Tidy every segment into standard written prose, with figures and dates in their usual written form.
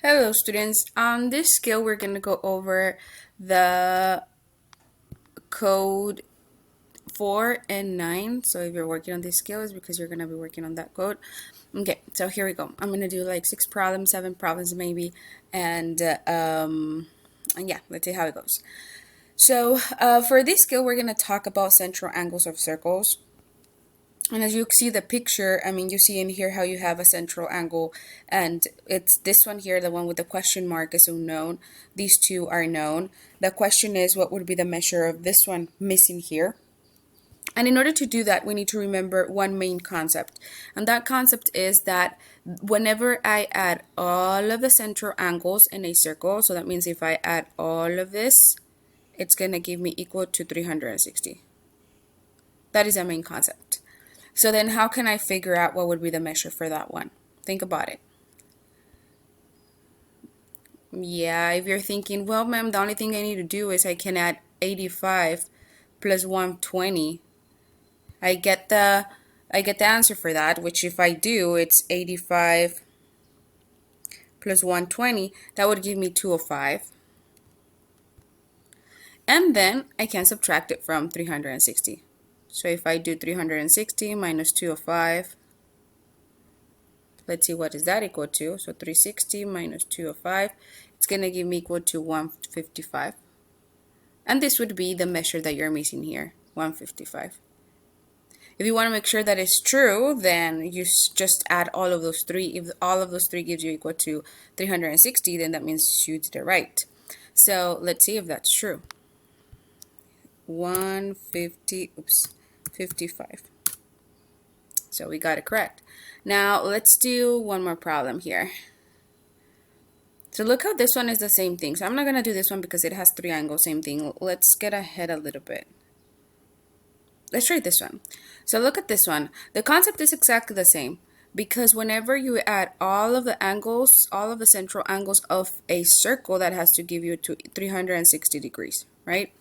Hello students, on this skill we're going to go over the code 4 and 9. So if you're working on this skill, it's because you're going to be working on that code. Okay, so here we go. I'm going to do like 6 problems, 7 problems maybe, and yeah, let's see how it goes. So for this skill we're going to talk about central angles of circles. And as you see the picture, I mean, you see in here how you have a central angle, and it's this one here, the one with the question mark is unknown. These two are known. The question is, what would be the measure of this one missing here? And in order to do that, we need to remember one main concept. And that concept is that whenever I add all of the central angles in a circle, so that means if I add all of this, it's going to give me equal to 360. That is a main concept. So then how can I figure out what would be the measure for that one? Think about it. Yeah, if you're thinking, well, ma'am, the only thing I need to do is I can add 85 plus 120. I get the answer for that, which if I do, it's 85 plus 120. That would give me 205. And then I can subtract it from 360. So if I do 360 minus 205, let's see what is that equal to. So 360 minus 205, it's going to give me equal to 155. And this would be the measure that you're missing here, 155. If you want to make sure that it's true, then you just add all of those three. If all of those three gives you equal to 360, then that means you did it right. So let's see if that's true. 55. So we got it correct. Now let's do one more problem here. So look how this one is the same thing. So I'm not going to do this one because it has 3 angles, same thing. Let's get ahead a little bit. Let's try this one. So look at this one. The concept is exactly the same because whenever you add all of the angles, all of the central angles of a circle, that has to give you to 360 degrees, right?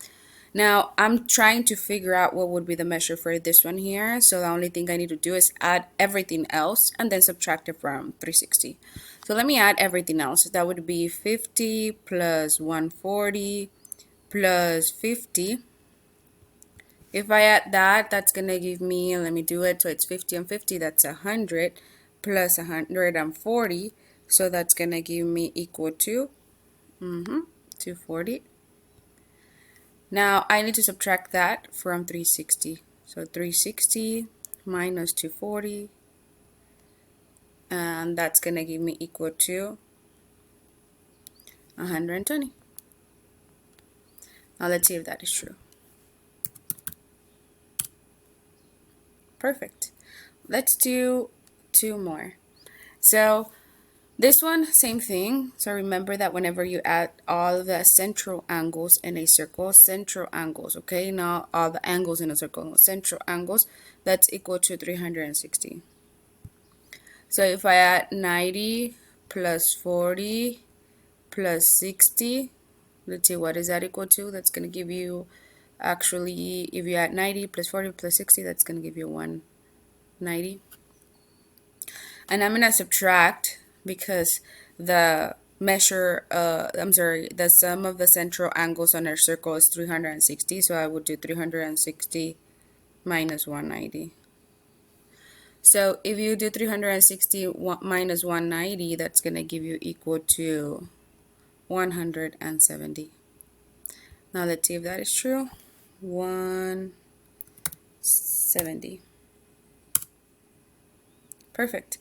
Now, I'm trying to figure out what would be the measure for this one here. So the only thing I need to do is add everything else and then subtract it from 360. So let me add everything else. That would be 50 plus 140 plus 50. If I add that, that's going to give me, let me do it. So it's 50 and 50, that's 100 plus 140. So that's going to give me equal to 240. Now I need to subtract that from 360. So 360 minus 240, and that's going to give me equal to 120. Now let's see if that is true. Perfect. Let's do 2 more. So this one, same thing. So remember that whenever you add all the central angles in a circle, central angles, okay? Not all the angles in a circle, central angles, that's equal to 360. So if I add 90 plus 40 plus 60, let's see, what is that equal to? That's going to give you, actually, if you add 90 plus 40 plus 60, that's going to give you 190. And I'm going to subtract because the measure, the sum of the central angles on our circle is 360. So I would do 360 minus 190. So if you do 360 minus 190, that's going to give you equal to 170. Now let's see if that is true. 170. Perfect.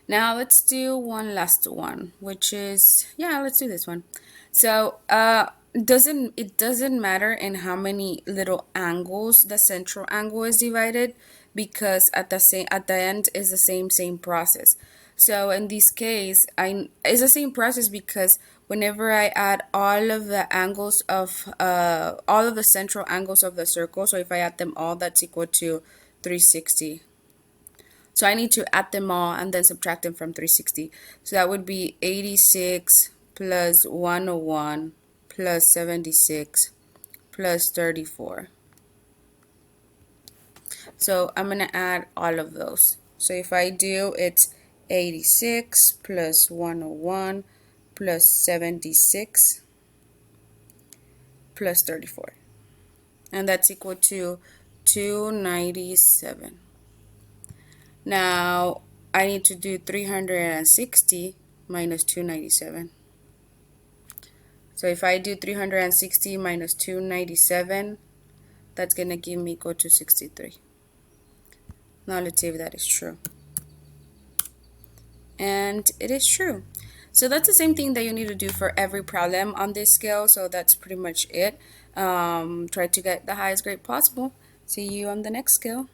Now let's do one last one, which is, yeah, let's do this one. So it doesn't matter in how many little angles the central angle is divided, because at the end is the same process. So in this case, it's the same process because whenever I add all of the angles of all of the central angles of the circle, so if I add them all, that's equal to 360. So I need to add them all and then subtract them from 360. So that would be 86 plus 101 plus 76 plus 34. So I'm going to add all of those. So if I do, it's 86 plus 101 plus 76 plus 34. And that's equal to 297. Now, I need to do 360 minus 297. So if I do 360 minus 297, that's going to give me equal to 63. Now let's see if that is true. And it is true. So that's the same thing that you need to do for every problem on this scale. So that's pretty much it. Try to get the highest grade possible. See you on the next scale.